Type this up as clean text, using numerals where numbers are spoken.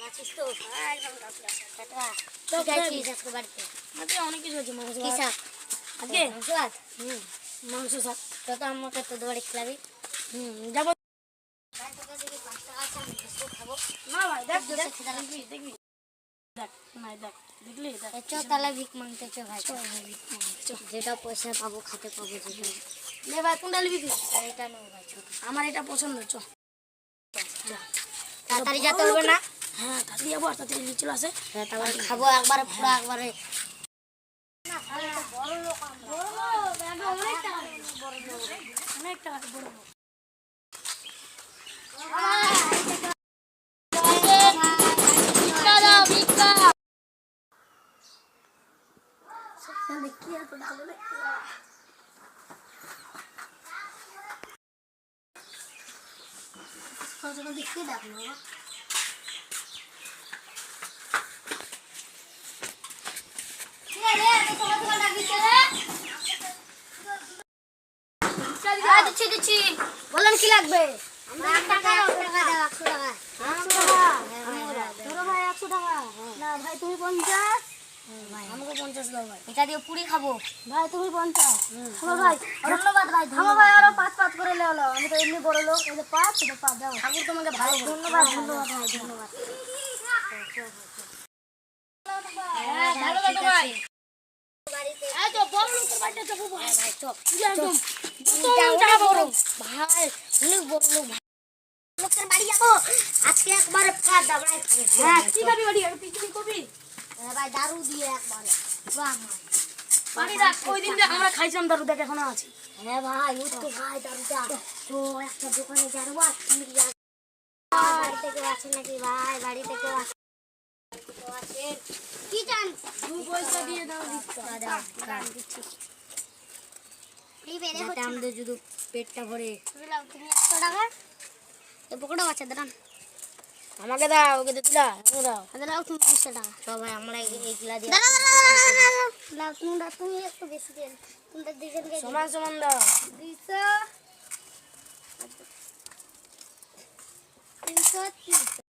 আছিস তো? একদম টাটকা। তো খাইছিস আজকে বাড়িতে? আজকে অনেক কিছু হচ্ছে। মাংস কি শাক? আজকে মাংস ভাত? মাংস শাক। তো তো আমাকে তো বাড়ি খেলাবি। যাবো ভাই তোর কাছে কি 5 টাকা আছে? আমি বিস্কুট খাবো। না ভাই, দেখ জোরসে দেখ খিদা লাগছে। দেখবি দেখ নাই দেখ দেখলি দেখ চ তাহলে ভিক মাংতে চ ভাই। চ। যেটা পয়সা পাবো খেতে পাবো যেটা। নে ভাই, কোনটা নিবি তুই? এটা নেবো ভাই ছোট। আমার এটা পছন্দ। চ তাড়াতাড়ি যেতে হবে না? হ্যাঁ, তাড়াতাড়ি যাবো আর তাড়াতাড়ি নিয়ে চলে আসে। হ্যাঁ তারপরে খাবো একবারে পুরো একবারে। বড় লোক অনেক টাকা বড় লোক। কি এত ভালো রে? দেখি দেখো বলেন কি লাগবে? ভাই 100 টাকা। না ভাই তুমি 50। আমাকে 50 দাও ভাই। এটা দিয়ে পুরি খাবো। ভাই তুমি 50। ভাই ধন্যবাদ ভাই। থামো ভাই, আরো 5 করে লেলো। আমি তো এমনি বড় লোক। এই যে 5 দাও। ঠাকুর তোমাকে ভালো করুক। ধন্যবাদ ধন্যবাদ ভাই ধন্যবাদ। ভালো থাকো ভাই। বাড়িতে এই তো বড় লোকের বাড়িতে যাবো ভাই। ভাই চপ একদম ভাই অনেক বড় লোক ভাই। লোকের বাড়ি যাবো আজকে একবারে পাঁচ দাবড়াই খাবো। হ্যাঁ, কি খাবি বাড়ি? আর পিকনিক করবি? ভাই দারু দিয়ে একবারে বাহ বাড়ি রাখ। ওই দিন যে আমরা খাইছিলাম দারু, দেখ এখনো আছে। হ্যাঁ ভাই ওই তো ভাই দারুটা তো একটা দোকানে যাবো আর তুমি বাড়ি থেকে আসে নাকি ভাই? বাড়ি থেকে আসে কি চান? 2 পয়সা দিয়ে দাও দিচ্ছা। যাতে আমাদের যদি পেটটা ভরে। তুমি 100 টাকা এই পকেটে আছে দাঁড়ান। আমাকে দাও, ওকে তো দিলা। আমাকে দাও। দাঁড়াও তুমি 200 টাকা সবাই আমরা এইগুলা দিয়ে তুমি একটু বেশি দেন। তোমরা দুজনকে সমান সমান দাও। 200 300 300